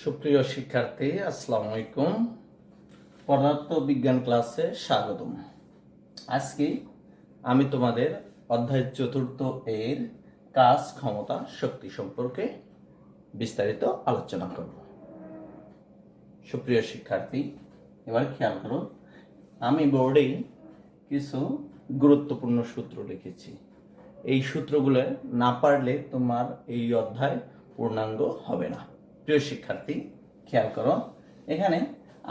সুপ্রিয় শিক্ষার্থী, আসসালামু আলাইকুম। পদার্থ বিজ্ঞান ক্লাসে স্বাগতম। আজকে আমি তোমাদের অধ্যায় চতুর্থ এর কাজ, ক্ষমতা, শক্তি সম্পর্কে বিস্তারিত আলোচনা করব। সুপ্রিয় শিক্ষার্থী, এবার খেয়াল করো, আমি বোর্ডে কিছু গুরুত্বপূর্ণ সূত্র লিখেছি। এই সূত্রগুলো না পারলে তোমার এই অধ্যায় পূর্ণাঙ্গ হবে না। প্রিয় শিক্ষার্থী, খেয়াল করো, এখানে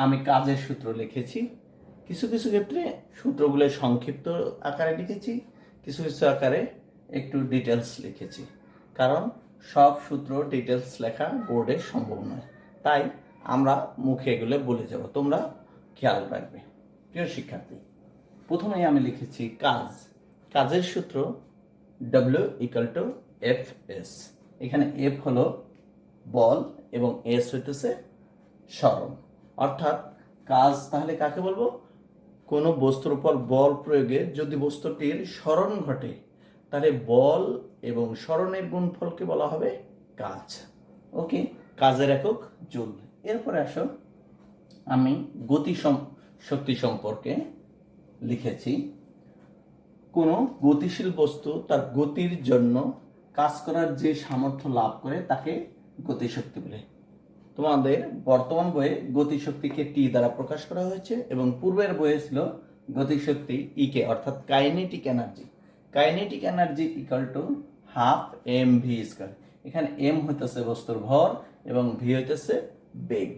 আমি কাজের সূত্র লিখেছি। কিছু কিছু ক্ষেত্রে সূত্রগুলো সংক্ষিপ্ত আকারে লিখেছি, কিছু কিছু আকারে একটু ডিটেলস লিখেছি, কারণ সব সূত্র ডিটেলস লেখা বোর্ডে সম্ভব নয়। তাই আমরা মুখে এগুলো বলে যাব, তোমরা খেয়াল রাখবে। প্রিয় শিক্ষার্থী, প্রথমেই আমি লিখেছি কাজের সূত্র W=Fs। এখানে F হলো বল এবং S হইতেছে সরণ। অর্থাৎ কাজ তাহলে কাকে বলবো? কোনো বস্তুর উপর বল প্রয়োগে যদি বস্তুটির সরণ ঘটে, তাহলে বল এবং সরণের গুণফলকে বলা হবে কাজ। ওকে, কাজের একক জুল। এরপরে আসো, আমি শক্তি সম্পর্কে লিখেছি। কোনো গতিশীল বস্তু তার গতির জন্য কাজ করার যে সামর্থ্য লাভ করে তাকে গতিশক্তি বলে। তোমাদের বর্তমান বইয়ে গতিশক্তিকে টি দ্বারা প্রকাশ করা হয়েছে এবং পূর্বের বইয়ে ছিল গতিশক্তি ইকে, অর্থাৎ kinetic energy. Kinetic energy = 12 mv²। এখানে এম হইতেছে বস্তুর ভর এবং ভি হইতেছে বেগ।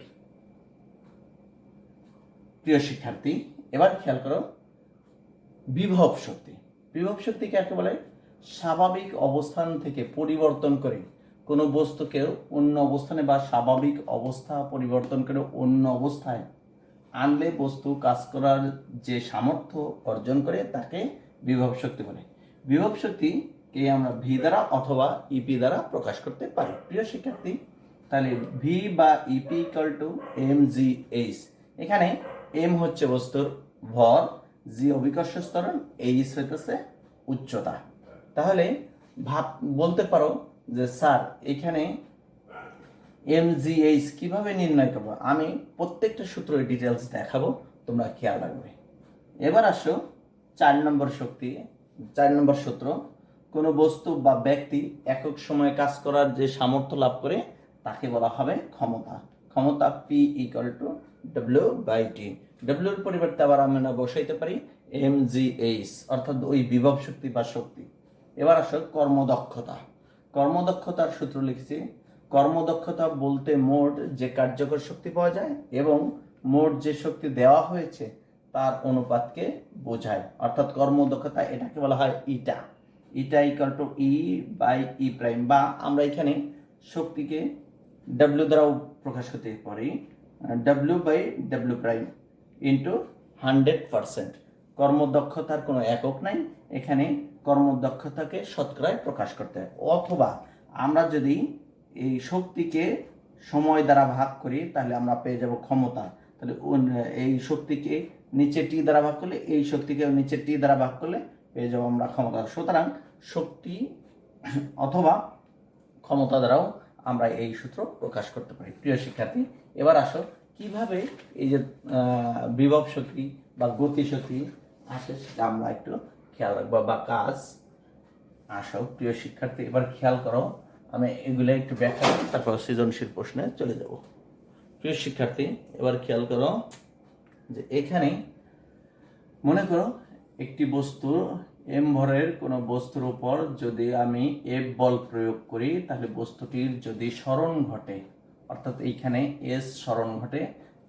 প্রিয় শিক্ষার্থী, এবার খেয়াল করো, বিভব শক্তি কাকে বলে? স্বাভাবিক অবস্থান থেকে পরিবর্তন করে কোনো বস্তুকে অন্য অবস্থানে বা স্বাভাবিক অবস্থা পরিবর্তন করে অন্য অবস্থায় আনলে বস্তু কাজ করার যে সামর্থ্য অর্জন করে তাকে বিভব শক্তি বলে। বিভব শক্তিকে আমরা ভি দ্বারা অথবা ইপি দ্বারা প্রকাশ করতে পারি। প্রিয় শিক্ষার্থী, তাহলে ভি বা ইপি =mgh। এখানে এম হচ্ছে বস্তুর ভর, জি অভিকর্ষ ত্বরণ, এইচ হইতেছে উচ্চতা। তাহলে বলতে পারো যে স্যার এখানে mgh কিভাবে নির্ণয় করবো? আমি প্রত্যেকটা সূত্রের ডিটেলস দেখাবো, তোমরা খেয়াল রাখবে। এবার আসো 4 নম্বর সূত্র। কোনো বস্তু বা ব্যক্তি একক সময়ে কাজ করার যে সামর্থ্য লাভ করে তাকে বলা হবে ক্ষমতা। ক্ষমতা P=W/T। W এর পরিবর্তে আবার আমরা বসাইতে পারি mgh, অর্থাৎ ওই বিভব শক্তি বা শক্তি। এবার আসো কর্মদক্ষতার সূত্র লিখছি। কর্মদক্ষতা বলতে মোট যে কার্যকর শক্তি পাওয়া যায় এবং মোট যে শক্তি দেওয়া হয়েছে তার অনুপাতকে বোঝায়। অর্থাৎ কর্মদক্ষতা এটাকে বলা হয় ইটা E/E', বা আমরা এখানে শক্তিকে W দ্বারাও প্রকাশ করতে পারি, W/W' ইন্টু 100%। কর্মদক্ষতার কোনো একক নাই, এখানে কর্মদক্ষতাকে শতকরায় প্রকাশ করতে হয়। অথবা আমরা যদি এই শক্তিকে সময় দ্বারা ভাগ করি তাহলে আমরা পেয়ে যাব ক্ষমতা। তাহলে এই শক্তিকে নিচে টি দ্বারা ভাগ করলে, এই শক্তিকে নিচে টি দ্বারা ভাগ করলে পেয়ে যাব আমরা ক্ষমতা। সুতরাং শক্তি অথবা ক্ষমতা দ্বারাও আমরা এই সূত্র প্রকাশ করতে পারি। প্রিয় শিক্ষার্থী, এবার আসো কিভাবে এই যে বিভব শক্তি বা গতি শক্তি আসে সেটা আমরা একটু খেয়াল রাখবো, বা কাজ। আসো প্রিয় শিক্ষার্থী, এবার খেয়াল করো, আমি এগুলো একটু ব্যাখ্যা করি, তারপর সৃজনশীল প্রশ্নে চলে যাব। প্রিয় শিক্ষার্থী, এবার খেয়াল করো যে এখানে মনে করো একটি বস্তু এম ভরের কোনো বস্তুর উপর যদি আমি এফ বল প্রয়োগ করি, তাহলে বস্তুটির যদি সরণ ঘটে, অর্থাৎ এইখানে এস সরণ ঘটে,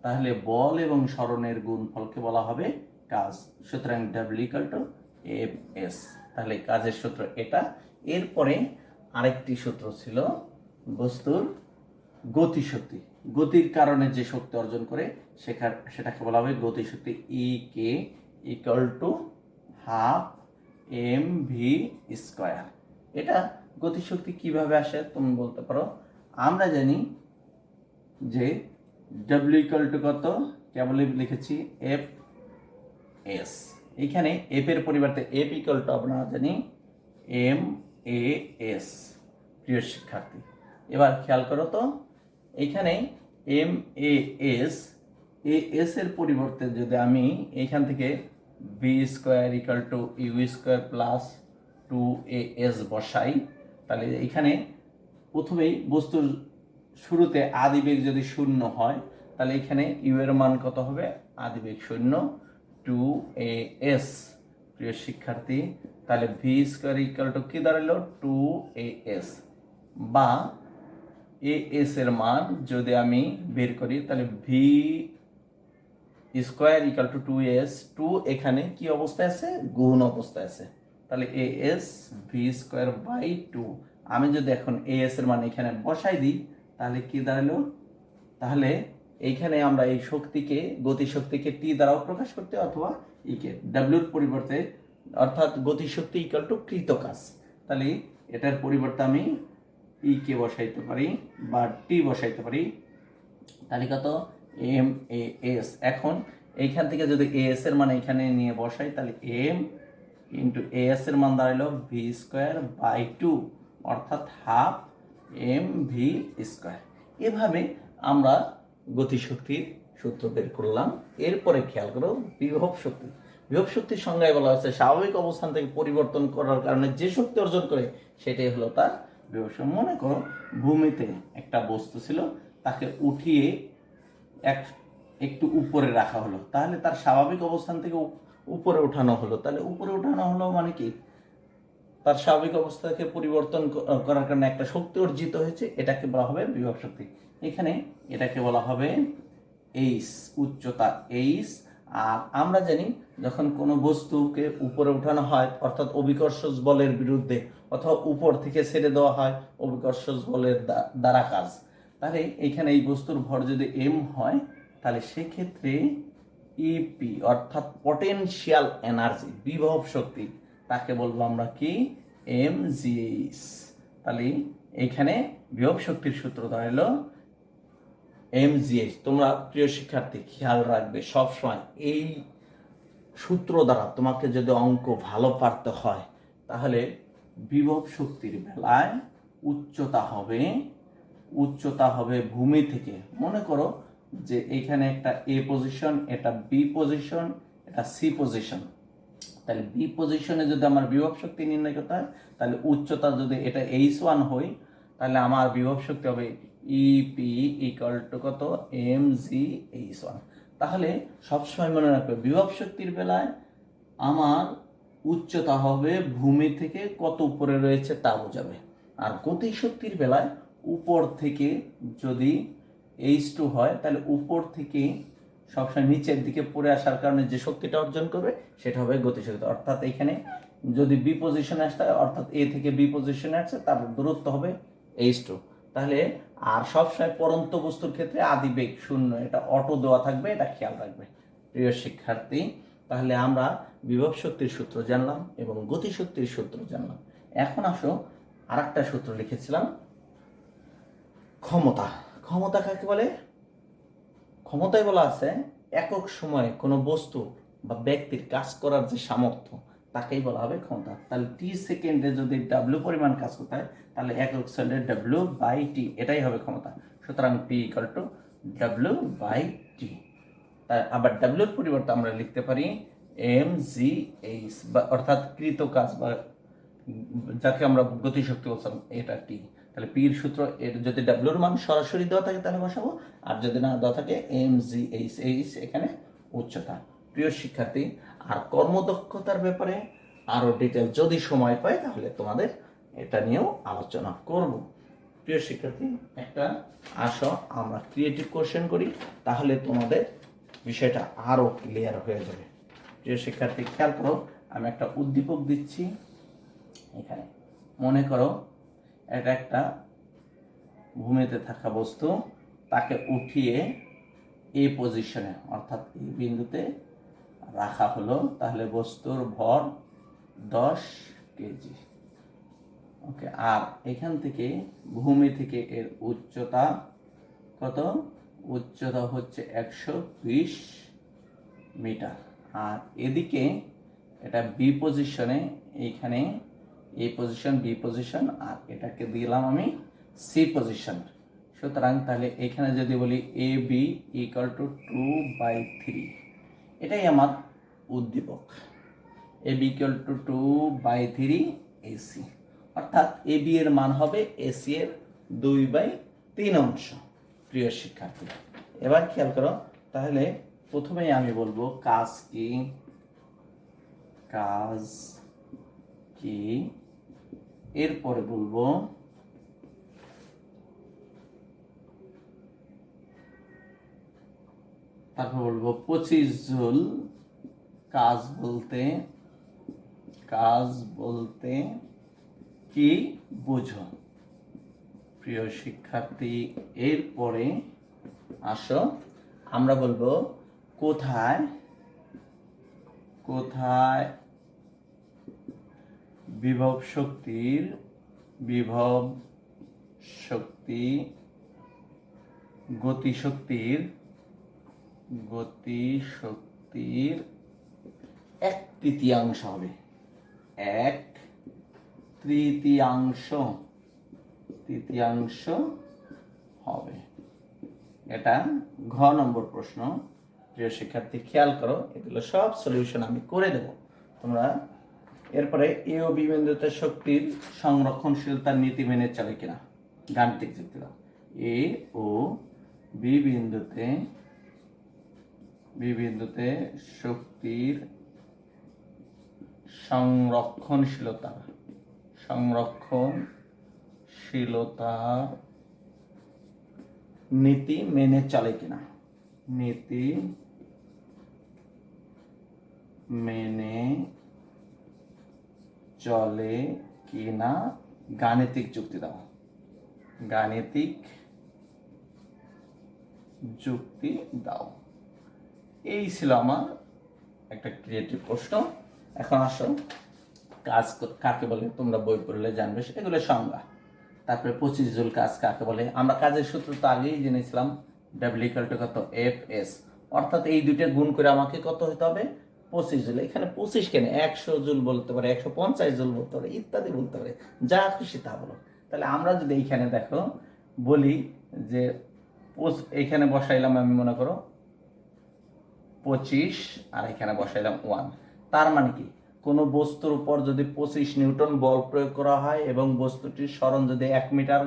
তাহলে বল এবং সরণের গুণফলকে বলা হবে কাজ। সুতরাং W=Fs। তাহলে কাজের সূত্র এটা। এরপরে আরেকটি সূত্র ছিল বস্তুর গতিশক্তি। গতির কারণে যে শক্তি অর্জন করে সেটাকে বলা হবে গতিশক্তি E=12 mv²। এটা গতিশক্তি কিভাবে আসে তুমি বলতে পারো। আমরা জানি যে W কত, কেবল লিখেছি Fs। এখানে F এর পরিবর্তে F আমরা জানি mas। প্রিয় শিক্ষার্থী, এবার খেয়াল করো তো, এখানে M A S, A S এর পরিবর্তে যদি আমি এইখান থেকে B square equal to U square plus 2as বসাই, তাহলে এখানে প্রথমেই বস্তুর শুরুতে আদিবেগ যদি শূন্য হয়, তাহলে এখানে ইউ এর মান কত হবে? আদিবেগ শূন্য, 2as। প্রিয় শিক্ষার্থী, তাহলে ভি স্কোয়ার ইকাল টু কি দাঁড়ালো? 2as, বা এস এর মান যদি আমি বের করি, তাহলে V square equal two 2as, 2 এখানে কি অবস্থায় আছে? গুণ অবস্থায় আছে। তাহলে এস ভি স্কোয়ার বাই 2, আমি যদি এখন এস এর মান এখানে বসাই দিই, তাহলে কি দাঁড়ালো? তাহলে এইখানে আমরা এই শক্তিকে, গতিশক্তিকে টি দ্বারাও প্রকাশ করতে, অথবা ইকে ডাব্লিউর পরিবর্তে, অর্থাৎ গতিশক্তি ইকাল টু কৃত কাজ, তাহলে এটার পরিবর্তে আমি ই কে বসাইতে পারি বা টি বসাইতে পারি। তাহলে কত? M A S. এখন এইখান থেকে যদি এস এর মান এখানে নিয়ে বসাই, তাহলে এম ইন্টু এস এর মান দাঁড়ালো ভি স্কোয়ার বাই 2, অর্থাৎ হাফ এম ভি স্কোয়ার। এভাবে আমরা গতিশক্তির সূত্র বের করলাম। এরপরে খেয়াল করো বিভব শক্তি। বিভব শক্তির সংজ্ঞায় বলা হয়েছে স্বাভাবিক অবস্থান থেকে পরিবর্তন করার কারণে যে শক্তি অর্জন করে সেটাই হলো তার বিভব শক্তি। মনে করো ভূমিতে একটা বস্তু ছিল, তাকে উঠিয়ে একটু উপরে রাখা হলো, তাহলে তার স্বাভাবিক অবস্থান থেকে উপরে উঠানো হলো। তাহলে উপরে উঠানো হলো মানে কি? তার স্বাভাবিক অবস্থাকে পরিবর্তন করার কারণে একটা শক্তি অর্জিত হয়েছে, এটাকে বলা হবে বিভব শক্তি। এখানে এটাকে বলা হবে এইচ, উচ্চতা এইচ। আর আমরা জানি যখন কোনো বস্তুকে উপরে উঠানো হয়, অর্থাৎ অভিকর্ষজ বলের বিরুদ্ধে, অথবা উপর থেকে ছেড়ে দেওয়া হয় অভিকর্ষজ বলের দ্বারা কাজ, তাহলে এখানে এই বস্তুর ভর যদি এম হয়, তাহলে সেক্ষেত্রে ইপি অর্থাৎ পটেনশিয়াল এনার্জি, বিভব শক্তি, তাকে বলবো আমরা কি? M G H. তাহলে এইখানে বিভব শক্তির সূত্র দাঁড়ালো এম জিএইচ। তোমরা প্রিয় শিক্ষার্থী খেয়াল রাখবে সবসময় এই সূত্র দ্বারা তোমাকে যদি অঙ্ক ভালো পারতে হয়, তাহলে বিভব শক্তির বেলায় উচ্চতা হবে ভূমি থেকে। মনে করো যে এখানে একটা এ পজিশন, এটা বি পজিশন, এটা সি পজিশন। তাহলে বি পজিশনে যদি আমার বিভব শক্তি নির্ণয় করতে হয়, তাহলে উচ্চতা যদি এটা h1 হয়, তাহলে আমার বিভব শক্তি হবে ইপি ইকুয়াল টু কত? M G h1। তাহলে সবসময় মনে রাখবে বিভব শক্তির বেলায় আমার উচ্চতা হবে ভূমি থেকে কত উপরে রয়েছে তা বোঝাবে। আর গতি শক্তির বেলায় উপর থেকে যদি h2 হয়, তাহলে উপর থেকে সবসময় নিচের দিকে পড়ে আসার কারণে যে শক্তিটা অর্জন করবে সেটা হবে গতিশক্তি। অর্থাৎ এখানে যদি বি পজিশনে আসতে হয়, অর্থাৎ এ থেকে বি পজিশনে আসছে, তার দূরত্ব হবে h2। তাহলে আর সবসময় পরন্ত বস্তুর ক্ষেত্রে আদিবেগ শূন্য, এটা অটো দেওয়া থাকবে, এটা খেয়াল রাখবে প্রিয় শিক্ষার্থী। তাহলে আমরা বিভব শক্তির সূত্র জানলাম এবং গতিশক্তির সূত্র জানলাম। এখন আসো আরেকটা সূত্র লিখেছিলাম, ক্ষমতা। ক্ষমতা কাকে বলে? ক্ষমতায় বলা আছে একক সময়ে কোনো বস্তু বা ব্যক্তির কাজ করার যে সামর্থ্য, তাকেই বলা হবে ক্ষমতা। তাহলে টি সেকেন্ডে যদি ডাব্লিউ পরিমাণ কাজ করতে হয়, তাহলে একক সেকেন্ডে ডাব্লিউ বাই টি, এটাই হবে ক্ষমতা। সুতরাং P equal to W by T. তাই আবার ডাব্লিউর পরিবর্তে আমরা লিখতে পারি এম জি এইচ, বা অর্থাৎ কৃত কাজ, বা যাকে আমরা গতিশক্তি বলছিলাম, এটা টি। তাহলে পির সূত্র, এর যদি ডাব্লিউর মান সরাসরি দেওয়া থাকে তাহলে বসাবো, আর যদি না দেওয়া থাকে এম জি এইচ, এইচ এখানে উচ্চতা। প্রিয় শিক্ষার্থী, আর কর্মদক্ষতার ব্যাপারে আরো ডিটেল যদি সময় পাই তাহলে তোমাদের এটা নিয়েও আলোচনা করব। প্রিয় শিক্ষার্থী, একটা আসো আমরা ক্রিয়েটিভ কোশ্চেন করি, তাহলে তোমাদের বিষয়টা আরো ক্লিয়ার হয়ে যাবে। প্রিয় শিক্ষার্থী খেয়াল করো, আমি একটা উদ্দীপক দিচ্ছি। এখানে মনে করো এটা একটা ভূমিতে থাকা বস্তু, তাকে উঠিয়ে এই পজিশনে অর্থাৎ এই বিন্দুতে রাখা হলো, তাহলে বস্তুর ভর 10 কেজি। ওকে, আর এখান থেকে ভূমি থেকে এর উচ্চতা কত? উচ্চতা হচ্ছে 120 মিটার। আর এদিকে এটা বি পজিশনে, এইখানে এই পজিশন বি পজিশন, আর এটাকে দিলাম আমি সি পজিশন। সুতরাং তাহলে এখানে যদি বলি এ বি =2/3, এটাই আমার উদ্দীপক। এ বি =2/3 এসি, অর্থাৎ এ বি এর মান হবে এসি এর 2/3 অংশ। প্রিয় শিক্ষার্থী, এবার খেয়াল করো, তাহলে প্রথমেই আমি বলবো কাজ কি, কাজ কি, এরপরে বলবো তারপর বলবো 25 জুল। কাজ বলতে কি বুঝো? প্রিয় শিক্ষার্থী, এরপরে আসো আমরা বলবো কোথায় বিভব শক্তি গতিশক্তির 1/3 হবে। 1/3 হবে। এটা ঘ নম্বর প্রশ্ন। প্রিয় শিক্ষার্থী, খেয়াল করো, এগুলো সব সলিউশন আমি করে দেব। তোমরা এরপরে এ ও বি বিন্দুতে শক্তির সংরক্ষণশীলতার নীতি মেনে চলে কিনা গাণিতিক যুক্তি দাও। এ ও বি বিন্দুতে শক্তির সংরক্ষণশীলতার নীতি মেনে চলে কিনা, নীতি মেনে চলে কিনা গাণিতিক যুক্তি দাও। গাণিতিক যুক্তি দাও। এই ছিল আমার একটা ক্রিয়েটিভ প্রশ্ন। এখন আসো, কাজ কাকে বলে তোমরা বই পড়লে জানবে, এগুলো সংজ্ঞা। তারপরে 25 জুল কাজ কাকে বলে, আমরা কাজের সূত্র তো আগেই জেনেছিলাম, W = কত, FS, অর্থাৎ এই দুইটা গুণ করে আমাকে কত হতে হবে, 25 জুল। এখানে 25 কেন, 100 জুল বলতে পারে, 150 জুল বলতে পারে, ইত্যাদি বলতে পারে, যা খুশি তা বলো। তাহলে আমরা যদি এইখানে দেখো বলি যে এইখানে বসাইলাম আমি, মনে করো 25, আর এখানে বসাইলাম 1, তার মানে কি, কোনো বস্তুর উপর যদি 25 নিউটন বল প্রয়োগ করা হয় এবং বস্তুটির সরণ যদি 1 মিটার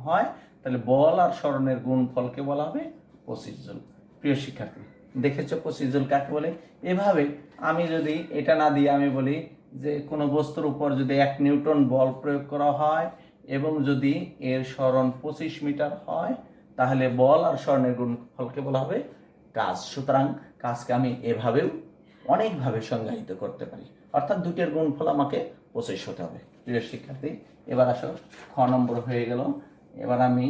হয়, তাহলে বল আর সরণের গুণফলকে বলা হবে 25 জুল। প্রিয় শিক্ষার্থী, দেখেছো 25 জুল কাকে বলে? এভাবে আমি যদি এটা না দিয়ে আমি বলি যে কোনো বস্তুর উপর যদি 1 নিউটন বল প্রয়োগ করা হয় এবং যদি এর সরণ 25 মিটার হয়, তাহলে বল আর সরণের গুণফলকে বলা হবে কাজ। সুতরাং কাজকে আমি এভাবেও অনেকভাবে সংজ্ঞায়িত করতে পারি, অর্থাৎ দুইটার গুণফল আমাকে 25 হতে হবে। প্রিয় শিক্ষার্থী, এবার আসো, খ নম্বর হয়ে গেল। এবার আমি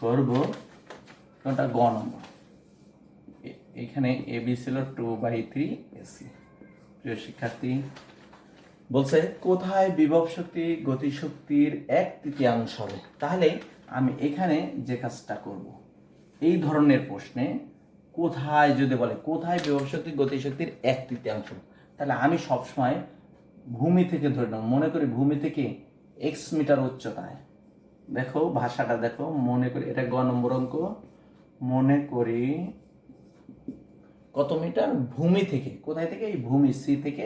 করব কোনটা, গ নম্বর। এখানে এ বি ছিল 2/3 এসি। প্রিয় শিক্ষার্থী, বলছে কোথায় বিভব শক্তি গতিশক্তির 1/3 হবে। তাহলে আমি এখানে যে কাজটা করব, এই ধরনের প্রশ্নে কোথায় যদি বলে কোথায় বিভব শক্তি গতিশক্তির 1/3, তাহলে আমি সবসময় ভূমি থেকে ধরে নেব। মনে করি ভূমি থেকে x মিটার উচ্চতায়, দেখো ভাষাটা দেখো, মনে করি এটা গ নম্বর অঙ্ক, মনে করি কত মিটার ভূমি থেকে, কোথায় থেকে, এই ভূমি সি থেকে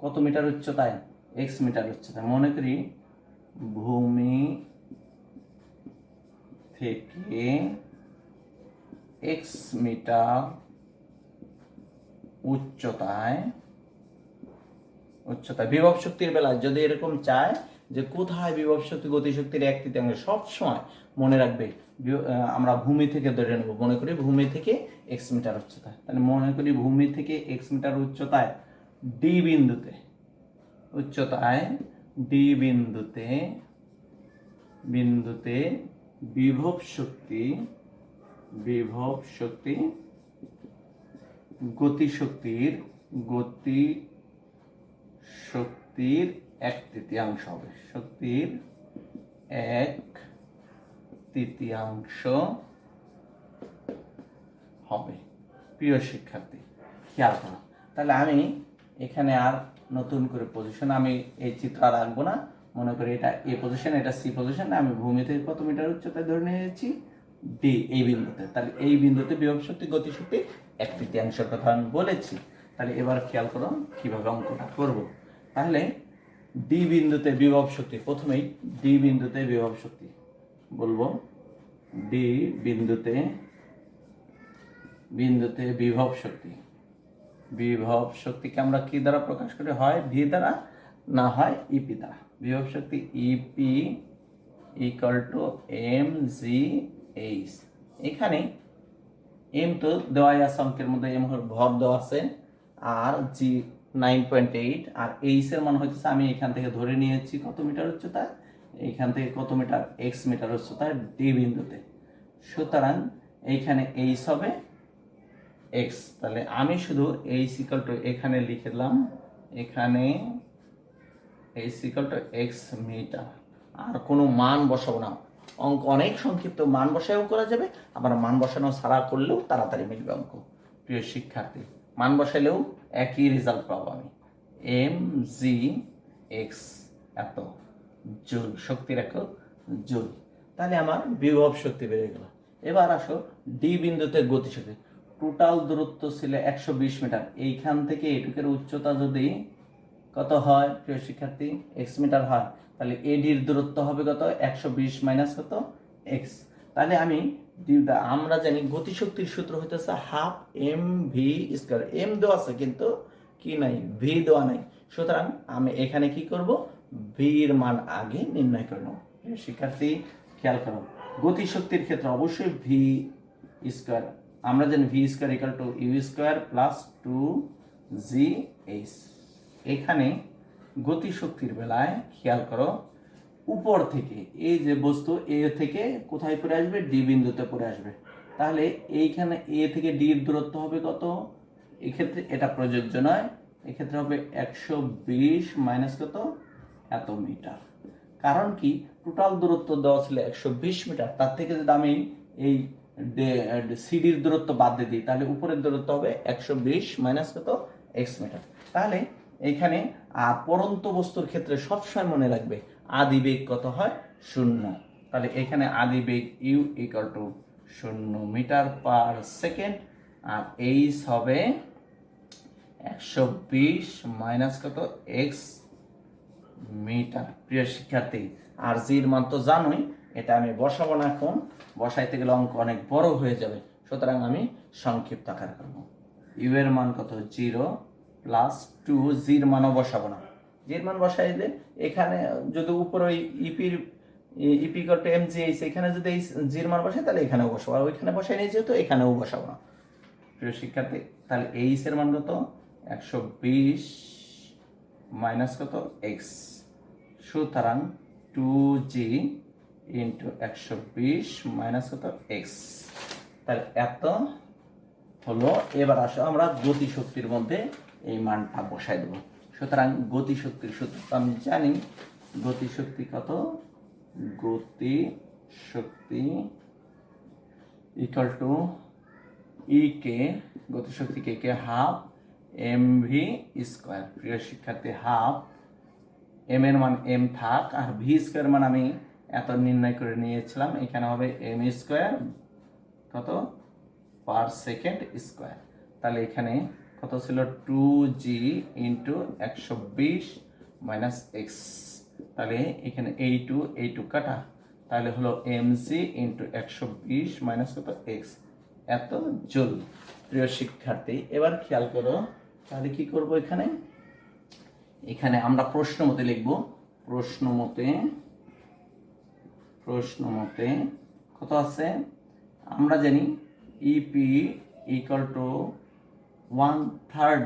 কত মিটার উচ্চতায়, x মিটার উচ্চতায়, মনে করি ভূমি থেকে x মিটার উচ্চতায় বিভব শক্তির বেলায় যদি এরকম চায় যে কোথায় বিভব শক্তি গতিশক্তির 1/3, সব সময় মনে রাখবে আমরা ভূমি থেকে ধরে নেব। মনে করি ভূমি থেকে x মিটার উচ্চতায়, তাহলে মনে করি ভূমি থেকে x মিটার উচ্চতায় ডি বিন্দুতে বিভব শক্তি গতিশক্তির 1/3 হবে। শক্তির 1/3 হবে। প্রিয় শিক্ষার্থী, খেয়াল করো, তাহলে আমি এখানে আর নতুন করে পজিশন আমি এই চিত্র আর রাখবো না, মনে করি এটা এ পজিশন, এটা সি পজিশন, আমি ভূমি থেকে কত মিটার উচ্চতায় ধরে নিয়েছি ডি এই বিন্দুতে। তাহলে এই বিন্দুতে বিভব শক্তি গতিশক্তি 1/3 কথা আমি বলেছি। তাহলে এবার খেয়াল করো কিভাবে অঙ্কটা করব। তাহলে ডি বিন্দুতে বিভব শক্তি, প্রথমেই ডি বিন্দুতে বিভব শক্তি বলবো, ডি বিন্দুতে বিভব শক্তি, বিভব শক্তিকে আমরা কি দ্বারা প্রকাশ করি, হয় ভি দ্বারা না হয় ইপি দ্বারা। বিভব শক্তি E P equal to M G H. এখানে এম তো দেওয়াই আছে অঙ্কের মধ্যে, এম ভর দেওয়া আছে, আর জি 9.8, আর এইচ এর মান হচ্ছে আমি এখান থেকে ধরে নিয়েছি কত মিটার উচ্চতা, এইখান থেকে কত মিটার, এক্স মিটার উচ্চতায় ডি বিন্দুতে। সুতরাং এইখানে এইচ হবে এক্স। তাহলে আমি শুধু এইচ ইকুয়াল টু এখানে লিখে দিলাম, এখানে H equal to X metre, আর কোনো মান বসাবো না। অঙ্ক অনেক সংক্ষিপ্ত, মান বসায়ও করা যাবে, আবার মান বসানো ছাড়া করলেও তাড়াতাড়ি মিলবে অঙ্ক। প্রিয় শিক্ষার্থী, মান বসাইলেও একই রেজাল্ট পাবো আমি, এম জি এক্স এত জুল, শক্তির একক জুল। তাহলে আমার বিভব শক্তি বেড়ে গেল। এবার আসো ডি বিন্দুতে গতিশক্তি। টোটাল দূরত্ব ছিল 120 মিটার, এইখান থেকে এটুকের উচ্চতা যদি কত হয় প্রিয় শিক্ষার্থী, এক্স মিটার হয়, তাহলে এডির দূরত্ব হবে কত, 120 মাইনাস কত, এক্স। তাহলে আমরা জানি গতিশক্তির সূত্র হইতেছে half M V square. M দেওয়া আছে কিন্তু কি নাই, ভি দেওয়া নাই। সুতরাং আমি এখানে কি করব, ভি এর মান আগে নির্ণয় করে নেব। শিক্ষার্থী খেয়াল করো, গতিশক্তির ক্ষেত্রে অবশ্যই ভি স্কয়ার, আমরা জানি V square equal to U square plus two G H. এখানে গতিশক্তির বেলায় খেয়াল করো, উপর থেকে এই যে বস্তু এ থেকে কোথায় পড়ে আসবে, ডি বিন্দুতে পড়ে আসবে। তাহলে এইখানে এ থেকে ডি এর দূরত্ব হবে কত, এক্ষেত্রে এটা প্রযোজ্য নয়, এক্ষেত্রে হবে 120 মাইনাস কত, এত মিটার। কারণ কি, টোটাল দূরত্ব দেওয়া ছিল 120 মিটার, তার থেকে যদি আমি এই সিডির দূরত্ব বাদ দিয়ে দিই, তাহলে উপরের দূরত্ব হবে 120 মাইনাস কত, এক্স মিটার। তাহলে এইখানে আর পরন্ত বস্তুর ক্ষেত্রে সবসময় মনে রাখবে আদি বেগ কত হয়, 0। তাহলে এখানে আদি বেগ U equal to 0 metre per second, আর এইচ হবে 120 মাইনাস কত, এক্স মিটার। প্রিয় শিক্ষার্থী, আর জির মান তো জানোই, এটা আমি বসাবো না, এখন বসাইতে গেলে অঙ্ক অনেক বড় হয়ে যাবে, সুতরাং আমি সংক্ষিপ্ত আকার করব। ইউ এর মান কত, 0 প্লাস 2, জির মানও বসাবো না। জির মান বসাইলে এখানে যদি উপরে ওই ইপি করতে এম জি এইচ, এখানে যদি এই জির মান বসাই তাহলে এখানেও বসাবো, আর ওইখানে বসাই নিয়ে যেহেতু এখানেও বসাবো না। প্রিয় শিক্ষার্থী, তাহলে এইচ এর মান কত, 120 মাইনাস কত, এক্স। সুতরাং 2g ইন্টু 120 মাইনাস কত, এক্স। তাহলে এত হলো। এবার আসো আমরা গতিশক্তির মধ্যে এই মানটা বসাই দেবো। সুতরাং গতিশক্তির সূত্র আমি জানি, গতিশক্তি কত, গতিশক্তি ইকুয়াল টু ই কে, গতিশক্তি কে হাফ এম ভি স্কোয়ার। প্রিয় শিক্ষার্থী, হাফ এম এর মান এম থাক, আর ভি স্কোয়ার মান আমি এত নির্ণয় করে নিয়েছিলাম, এখানে হবে এম স্কোয়ার কত, পার সেকেন্ড স্কোয়ার। তাহলে এখানে কত ছিল, 2g ইন্টু 120 মাইনাস এক্স। তাহলে এখানে এই টু কাটা, তাহলে হলো mg ইন্টু 120 মাইনাস কত, এক্স, এত জুল। প্রিয় শিক্ষার্থী, এবার খেয়াল করো, তাহলে কি করব, এখানে আমরা প্রশ্ন মতে লিখব, প্রশ্ন মতে কত আছে, আমরা জানি ইপি ইকুয়াল টু 1/3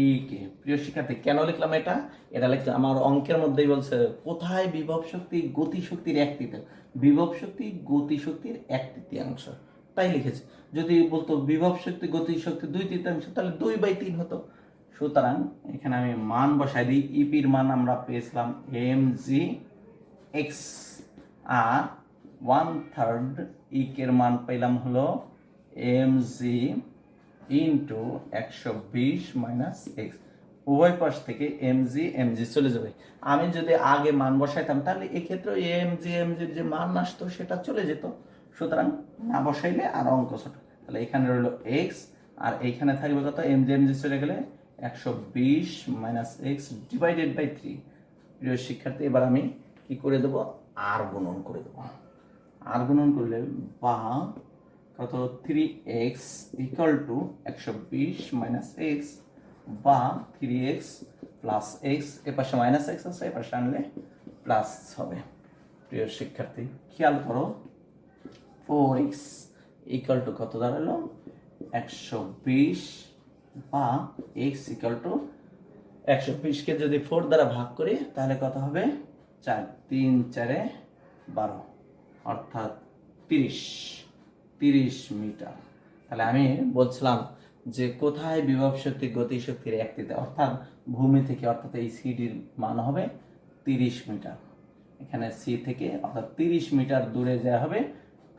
ই কে। প্রিয় শিক্ষার্থী, কেন লিখলাম এটা লিখছে আমার অঙ্কের মধ্যেই বলছে কোথায় বিভব শক্তি গতিশক্তির 1/3, বিভব শক্তি গতিশক্তির 1/3, তাই লিখেছে। যদি বলতো বিভব শক্তি গতিশক্তি 2/3, তাহলে 2/3 হতো। সুতরাং এখানে আমি মান বসাই দিই, ইপির মান আমরা পেয়েছিলাম এম জি এক্স, আর 1/3 ইকের মান পেলাম হলো M G into 120 minus X. উভয় পাশ থেকে এমজি চলে যাবে। আমি যদি আগে মান বসাইতাম তাহলে এক্ষেত্রে এমজির যে মান আসতো সেটা চলে যেত। সুতরাং না বসাইলে আর অঙ্ক ছোট। তাহলে এখানে রইলো এক্স, আর এইখানে থাকবে কত, এমজি চলে গেলে 120 মাইনাস এক্স ডিভাইডেড বাই 3। প্রিয় শিক্ষার্থী, এবার আমি কি করে দেবো, আর গুণন করে দেবো। আর গুণন করলে বা কত 3x equal to 120 minus x বা 3x প্লাস এক্স, এ পাশে মাইনাস এক্স আছে, এ পাশে আনলে প্লাস হবে। প্রিয় শিক্ষার্থী খেয়াল করো, 4x ইকুয়াল টু কত দাঁড়ালো, 120 বা x ইকুয়াল টু 120কে যদি 4 দ্বারা ভাগ করি তাহলে কত হবে, 4 3 4 12, অর্থাৎ 30 মিটার। তাহলে আমি বলছিলাম যে কোথায় বিভব শক্তি গতিশক্তির একটিতে, অর্থাৎ ভূমি থেকে, অর্থাৎ এই সিডির মান হবে 30 মিটার। এখানে সি থেকে অর্থাৎ 30 মিটার দূরে যাওয়া হবে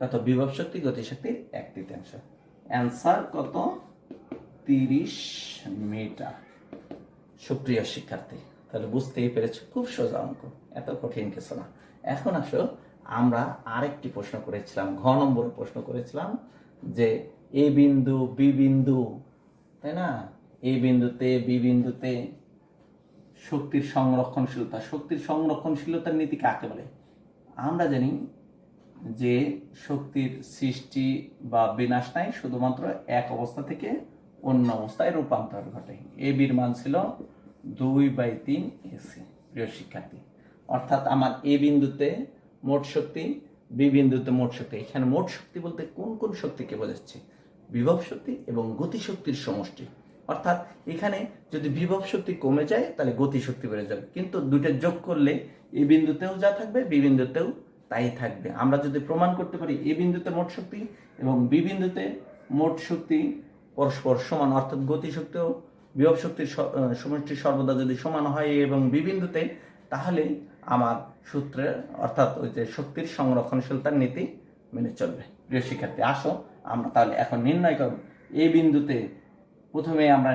কত, বিভব শক্তি গতিশক্তির এক তৃতীয়াংশ। অ্যান্সার কত, 30 মিটার। সুপ্রিয় শিক্ষার্থী, তাহলে বুঝতেই পেরেছো, খুব সোজা অঙ্ক, এত কঠিন কিছু না। এখন আসো, আমরা আরেকটি প্রশ্ন করেছিলাম, ঘ নম্বরের প্রশ্ন করেছিলাম যে এ বিন্দু বি বিন্দু, তাই না, এ বিন্দুতে বি বিন্দুতে শক্তির সংরক্ষণশীলতার নীতি কাকে বলে? আমরা জানি যে শক্তির সৃষ্টি বা বিনাশ নাই, শুধুমাত্র এক অবস্থা থেকে অন্য অবস্থায় রূপান্তর ঘটে। এ বির মান ছিল 2/3 এসি। প্রিয় শিক্ষার্থী, অর্থাৎ আমার এ বিন্দুতে মোট শক্তি, বি বিন্দুতে মোট শক্তি। এখানে মোট শক্তি বলতে কোন কোন শক্তিকে বোঝাচ্ছে? বিভব শক্তি এবং গতিশক্তির সমষ্টি। অর্থাৎ এখানে যদি বিভব শক্তি কমে যায় তাহলে গতিশক্তি বেড়ে যাবে, কিন্তু দুটো যোগ করলে এ বিন্দুতেও যা থাকবে বি বিন্দুতেও তাই থাকবে। আমরা যদি প্রমাণ করতে পারি এ বিন্দুতে মোট শক্তি এবং বি বিন্দুতে মোট শক্তি পরস্পর সমান, অর্থাৎ গতিশক্তি ও বিভব শক্তির সমষ্টি সর্বদা যদি সমান হয় এবং বি বিন্দুতে, তাহলে আমার সূত্রে অর্থাৎ ওই যে শক্তির সংরক্ষণশীলতার নীতি মেনে চলবে। প্রিয় শিক্ষার্থী, আসো আমরা তাহলে এখন নির্ণয় করব এই বিন্দুতে। প্রথমে আমরা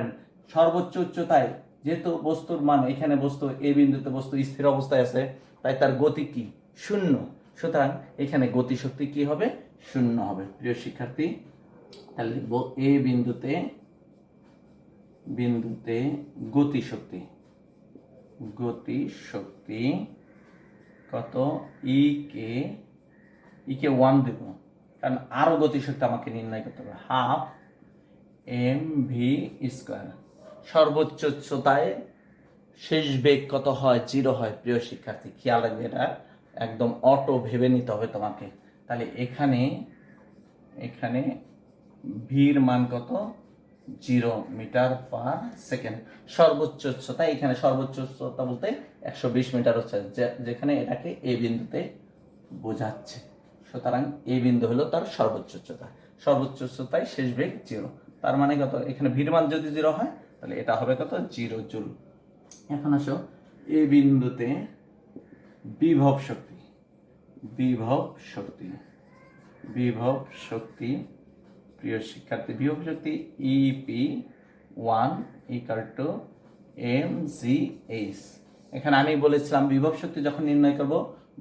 সর্বোচ্চ উচ্চতায়, যেহেতু বস্তুর মান, এখানে বস্তু এ বিন্দুতে বস্তু স্থির অবস্থায় আছে, তাই তার গতি কি, শূন্য। সুতরাং এখানে গতিশক্তি কি হবে, শূন্য হবে। প্রিয় শিক্ষার্থী, তাহলে লিখবো এ বিন্দুতে গতিশক্তি কত, ই কে 1 দেব, কারণ আরো গতিশক্তি আমাকে নির্ণয় করতে হবে, হাফ mv স্কয়ার। সর্বোচ্চ উচ্চতায় শেষ বেগ কত হয়, 0 হয়। প্রিয় শিক্ষার্থী খেয়াল রাখবে, এটা একদম অটো ভেবে নিতে হবে তোমাকে। তাহলে এখানে ভির মান কত, 0 মিটার পার সেকেন্ড। সর্বোচ্চ উচ্চতা, এখানে সর্বোচ্চ উচ্চতা বলতে 120 মিটার হচ্ছে, যেখানে এটাকে এ বিন্দুতে বোঝাচ্ছে। সুতরাং এই বিন্দু হলো তার সর্বোচ্চ উচ্চতা, সর্বোচ্চ উচ্চতায় শেষ বেগ 0। তার মানে কত, এখানে ভির মান যদি 0 হয় তাহলে এটা হবে কত, 0 জুল। এখন আসো এই বিন্দুতে বিভব শক্তি প্রিয় শিক্ষার্থী, বিভব শক্তি EP1 ইকুয়াল টু mgh। এখানে আমি বলেছিলাম বিভব শক্তি যখন নির্ণয় করব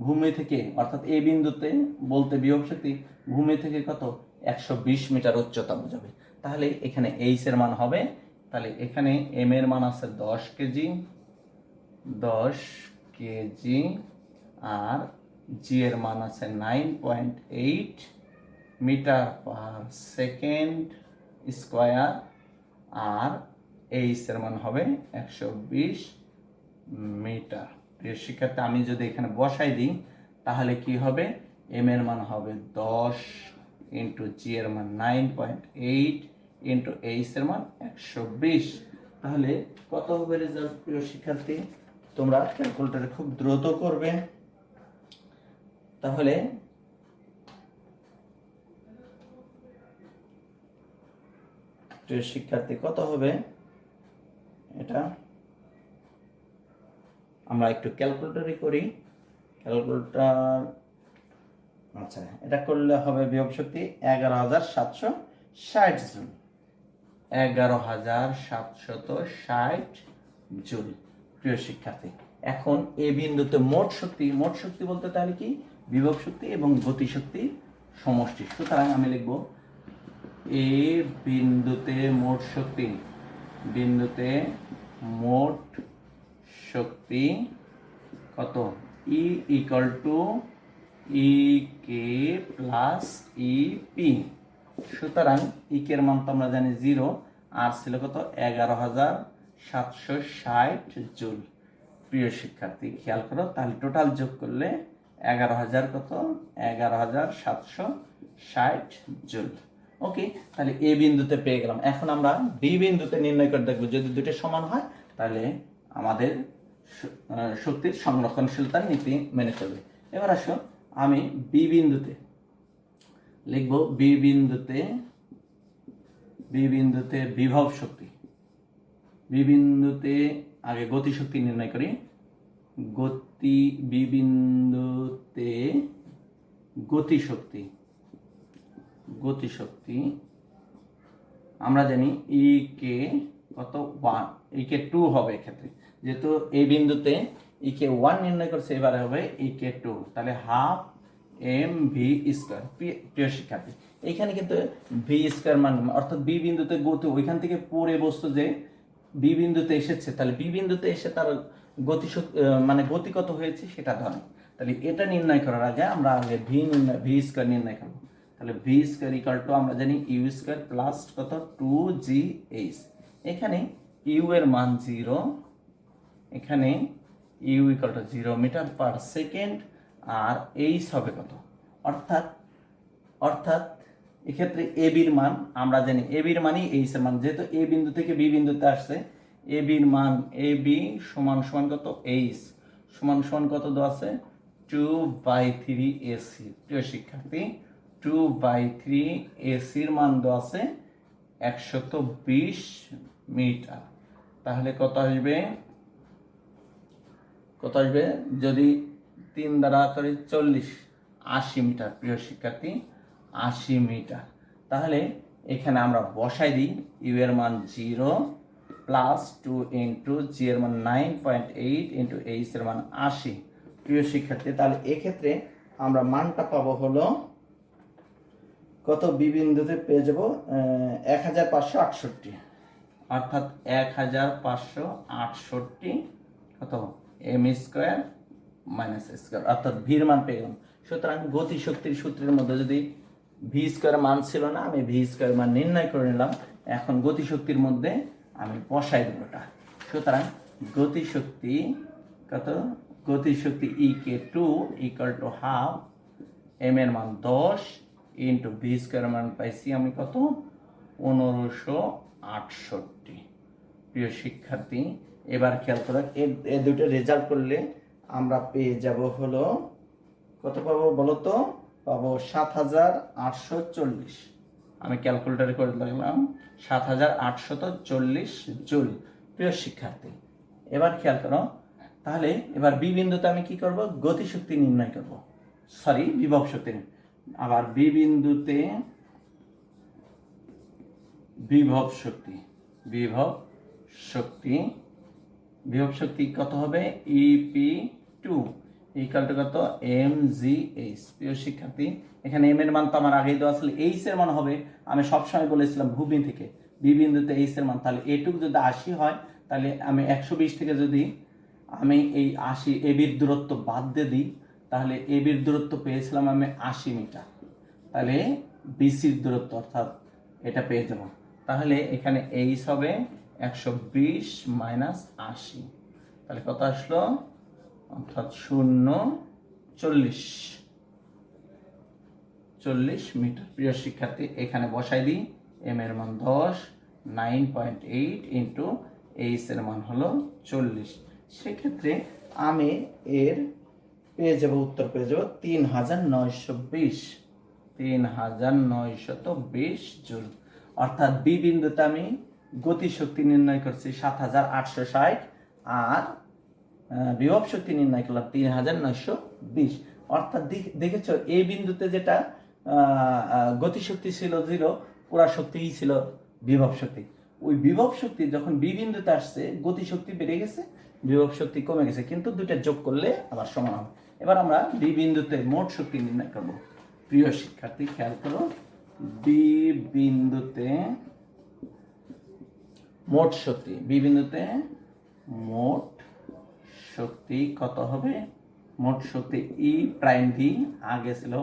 ভূমি থেকে, অর্থাৎ এই বিন্দুতে বলতে বিভব শক্তি ভূমি থেকে কত, 120 মিটার উচ্চতা বোঝাবে। তাহলে এখানে এইচ এর মান হবে, তাহলে এখানে এম এর মান আছে 10 কেজি, আর জি এর মান আছে 9.8 মিটার পার সেকেন্ড স্কয়ার, আর এইচ এর মান হবে 120 মিটার। প্রিয় শিক্ষার্থী, আমি যদি এখানে বসাই দিই তাহলে কি হবে, এম এর মান হবে 10 ইন্টু জি এর মান 9.8 ইন্টু এইচ এর মান 120। তাহলে কত হবে রেজাল্ট? প্রিয় শিক্ষার্থী, তোমরা ক্যালকুলেটরে খুব দ্রুত করবে। তাহলে প্রিয় শিক্ষার্থী কত হবে এটা, আমরা একটু ক্যালকুলেটরই করি। ক্যালকুলেটর, আচ্ছা, এটা করলে হবে বিভব শক্তি 11,760 জুল। 11,760 জুল। প্রিয় শিক্ষার্থী, এখন এ বিন্দুতে মোট শক্তি বলতে তাহলে কি বিভব শক্তি এবং গতি শক্তির সমষ্টি। সুতরাং আমি লিখব এ বিন্দুতে মোট শক্তি কত? E equal to E k plus E P. সুতরাং ই কে এর মান তো আমরা জানি 0, আর ছিল কত? 11,760 জুল। প্রিয় শিক্ষার্থী, খেয়াল করো, তাহলে টোটাল যোগ করলে 11,000 কত? 11,760 জুল। ওকে, তাহলে এ বিন্দুতে পেয়ে গেলাম। এখন আমরা বি বিন্দুতে নির্ণয় করে দেখবো, যদি দুটো সমান হয় তাহলে আমাদের শক্তির সংরক্ষণশীলতার নীতি মেনে চলবে। এবার আসো, আমি বি বিন্দুতে লিখব, বি বিন্দুতে বিভব শক্তি। বি বিন্দুতে আগে গতি শক্তি নির্ণয় করি। বি বিন্দুতে গতি শক্তি আমরা জানি ই কে কত? 1, ই কে 2 হবে এক্ষেত্রে, যেহেতু এই বিন্দুতে ই কে 1 নির্ণয় করছে, এবারে হবে ই কে 2, তাহলে হাফ এম ভি স্কয়ার। প্রিয় শিক্ষার্থী, এইখানে কিন্তু ভি স্কয়ার মান, অর্থাৎ বি বিন্দুতে গতি ওইখান থেকে পড়ে বস্তু যে বি বিন্দুতে এসেছে, তাহলে বি বিন্দুতে এসে তার গতি মানে গতি কত হয়েছে সেটা ধরে। তাহলে এটা নির্ণয় করার আগে আমরা আগে ভি স্কয়ার নির্ণয় করব। তাহলে ভি স্কয়ার ইকুয়াল টু আমরা জানি ইউ স্কয়ার প্লাস কত? 2gh। এখানে ইউ এর মান 0, এখানে U equal to 0 metre per second, আর এইচ হবে কত? অর্থাৎ এক্ষেত্রে এ বির মান আমরা জানি, এ বির মানই এইচ এর মান, যেহেতু এ বিন্দু থেকে বি বিন্দুতে আসছে, এ বির মান এ বি সমান কত? এইচ সমান কত দেওয়া আছে? 2/3 এসি। প্রিয় শিক্ষার্থী, 2/3 এসির মান দেওয়া আছে 120 মিটার। তাহলে কত আসবে? যদি 3 দ্বারা করি 40, 80 মিটার। প্রিয় শিক্ষার্থী, 80 মিটার। তাহলে এখানে আমরা বসাই দিই, ইউ এর মান 0 প্লাস 2 ইন্টু জি এর মান 9.8 ইন্টু এইচ এর মান 80। প্রিয় শিক্ষার্থী, তাহলে এক্ষেত্রে আমরা মানটা পাবো হলো কত? বি বিন্দুতে পেয়ে যাব 1568, অর্থাৎ 1568 কত? এম স্কয়ার মাইনাস স্কয়ার, অর্থাৎ ভির মান পেয়ে গেলাম। সুতরাং গতি শক্তির সূত্রের মধ্যে যদি ভি স্কয়ার মান ছিল না, আমি ভি স্কয়ার মান নির্ণয় করে নিলাম। এখন গতি শক্তির মধ্যে আমি বসাই দেব ওটা। সুতরাং গতি শক্তি কত? গতি শক্তি ই কে 2 ইকুয়াল টু হাফ এম এর মান 10 ইন্টু ভি স্কয়ার মান পাইছি আমি কত? 1568। প্রিয় শিক্ষার্থী, এবার খেয়াল করো, এই দুটো রেজাল্ট করলে আমরা পেয়ে যাব হলো কত পাবো বলো তো? পাবো 7840। আমি ক্যালকুলেটরে করে লাগলাম 7840 জুল। প্রিয় শিক্ষার্থী, এবার খেয়াল করো, তাহলে এবার বি বিন্দুতে আমি কি করব? গতি শক্তি নির্ণয় করব, সরি বিভব শক্তি। আবার বি বিন্দুতে বিভব শক্তি কত হবে? ইপি 2 ইকুয়াল টু কত? M G H. প্রিয় শিক্ষার্থী, এখানে এম এর মান তো আমার আগেই দেওয়া ছিল, এইচ এর মান হবে, আমি সবসময় বলেছিলাম ভূমি থেকে বি বিন্দুতে এইচ এর মান, তাহলে এটুকু যদি 80 হয়, তাহলে আমি 120 থেকে যদি আমি এই 80 এ বির দূরত্ব বাদ দিয়ে দিই, তাহলে এ বির দূরত্ব পেয়েছিলাম আমি 80 মিটার। তাহলে বিসির দূরত্ব অর্থাৎ এটা পেয়ে যাব। তাহলে এখানে এইচ হবে 120 মাইনাস 80, তাহলে কত আসলো? অর্থাৎ 40 মিটার। প্রিয় শিক্ষার্থী, এখানে বসাই দিই, এম এর মান 10, 9.8 ইন্টু এইচ এর মান হলো 40। সেক্ষেত্রে আমি এর উত্তর পেয়ে যাব 3920 জুল। অর্থাৎ বি বিন্দুতে আমি গতি শক্তি নির্ণয় করছি 7860, আর বিভব শক্তি নির্ণয় করলাম 3920। অর্থাৎ দেখেছো, এই বিন্দুতে যেটা গতি শক্তি ছিল 0, পুরা শক্তিই ছিল বিভব শক্তি। ওই বিভব শক্তি যখন বি বিন্দুতে আসছে গতি শক্তি বেড়ে গেছে, বিভব শক্তি কমে গেছে, কিন্তু দুইটা যোগ করলে আবার সমান হবে। এবার আমরা বি বিন্দুতে মোট শক্তি নির্ণয় করব। প্রিয় শিক্ষার্থী খেয়াল করো, বি বিন্দুতে মোট শক্তি, বি বিন্দুতে মোট শক্তি কত হবে? মোট শক্তি ই প্রাইম ভি আগে ছিল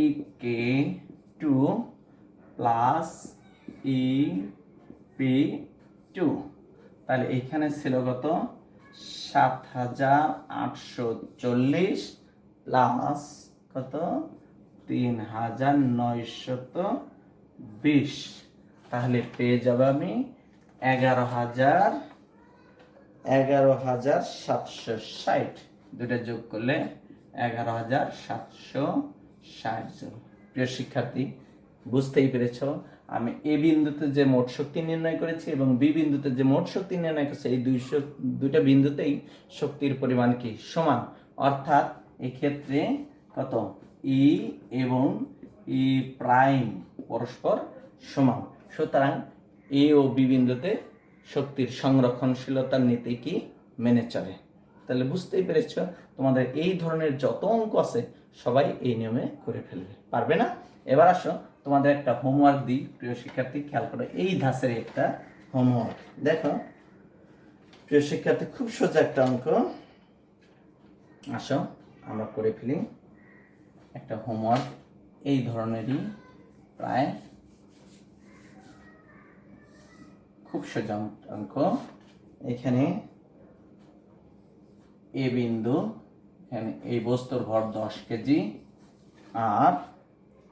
E K two plus E P two, তাহলে এখানে ছিল কত? ৭৮৪০ প্লাস কত? ৩৯২০। তাহলে পেয়ে যাবে আমি ১১,৭৬০। দুটা যোগ করলে ১১,৭৬০ জন। প্রিয় শিক্ষার্থী, বুঝতেই পেরেছ আমি এ বিন্দুতে যে মোট শক্তি নির্ণয় করেছি এবং বি বিন্দুতে যে মোট শক্তি নির্ণয় করেছি, এই দুইটা বিন্দুতেই শক্তির পরিমাণ কি সমান, অর্থাৎ এক্ষেত্রে কত? ই এবং ই প্রাইম পরস্পর সমান। সুতরাং এ ও বি বিন্দুতে শক্তির সংরক্ষণশীলতার নীতি কি মেনে চলে। তাহলে বুঝতেই পেরেছ, তোমাদের এই ধরনের যত অঙ্ক আছে সবাই এই নিয়মে করে ফেলবে, পারবে না? এবার আসো তোমাদের একটা হোমওয়ার্ক দিই। প্রিয় শিক্ষার্থী খেয়াল করো, এই ধাঁচের একটা হোমওয়ার্ক দেখো। প্রিয় শিক্ষার্থী, খুব সোজা একটা অঙ্ক, আসো আমরা করে ফেলি। একটা হোমওয়ার্ক এই ধরনেরই, প্রায় খুব সোজা অঙ্ক। এখানে এ বিন্দু, এখানে এই বস্তুর ভর 10 কেজি, আর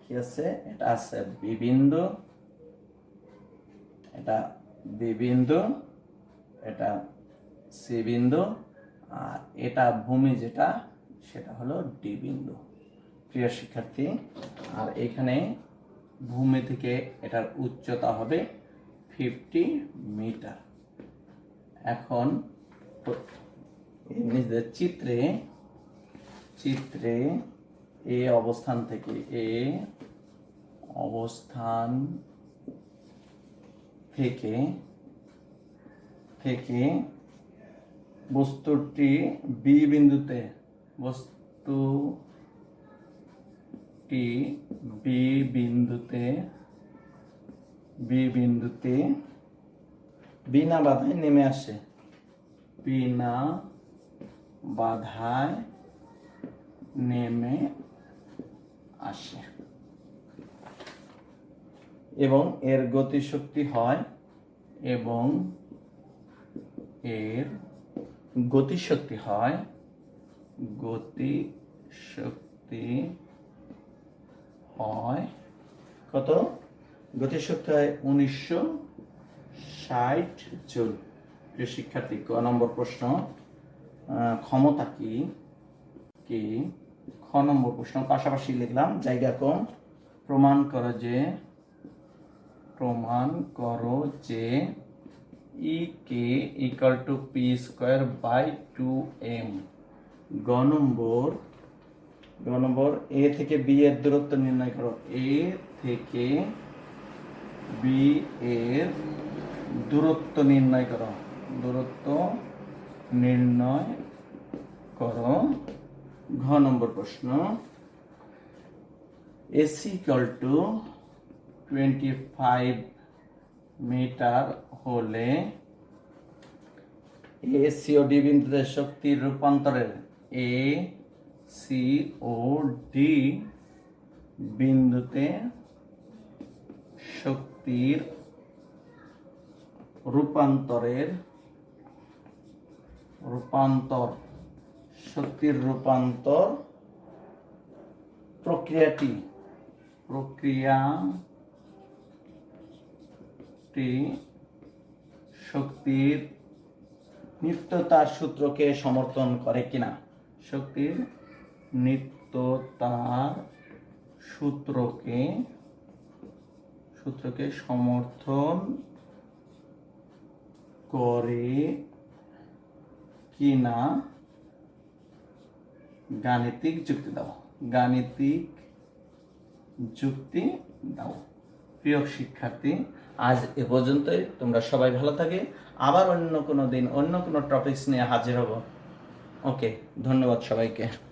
কি আছে? এটা আছে বি বিন্দু, এটা বি বিন্দু, এটা সি বিন্দু, আর এটা ভূমি যেটা সেটা হলো ডি বিন্দু। প্রিয় শিক্ষার্থী, আর এখানে ভূমি থেকে এটার উচ্চতা হবে 50 মিটার। এখন নিজেদের চিত্রে এ অবস্থান থেকে বস্তুটি বি বিন্দুতে বিনা বাধায় নেমে আসে, বিনা বাধায় নেমে আসে এবং এর গতিশক্তি হয় কত? গতিশক্তি হয় 1960 জুল। প্রিয় শিক্ষার্থী, ক নম্বর প্রশ্ন, ক্ষমতা কি? খ নম্বর প্রশ্ন, পাশাপাশি লিখলাম, জায়গা কম। প্রমাণ করো যে E K equal to P square by 2m। গ নম্বর, এ থেকে বি এর দূরত্ব নির্ণয় করো। এ থেকে বি এর দূরত্ব নির্ণয় করো। ঘ নম্বর প্রশ্ন, এসি ইকুয়াল টু 25 মিটার হলে এ সি ও ডি বিন্দুতে শক্তির রূপান্তরের, এ সি ও ডি বিন্দুতে শক্তির রূপান্তর প্রক্রিয়াটি শক্তির নিত্যতার সূত্রকে সমর্থন করে কিনা? শক্তির নিত্যতার সূত্রকে সমর্থন করে কিনা গাণিতিক যুক্তি দাও। প্রিয় শিক্ষার্থী, আজ এ পর্যন্তই। তোমরা সবাই ভালো থাকে। আবার অন্য কোনো দিন অন্য কোনো টপিকস নিয়ে হাজির হব। ওকে, ধন্যবাদ সবাইকে।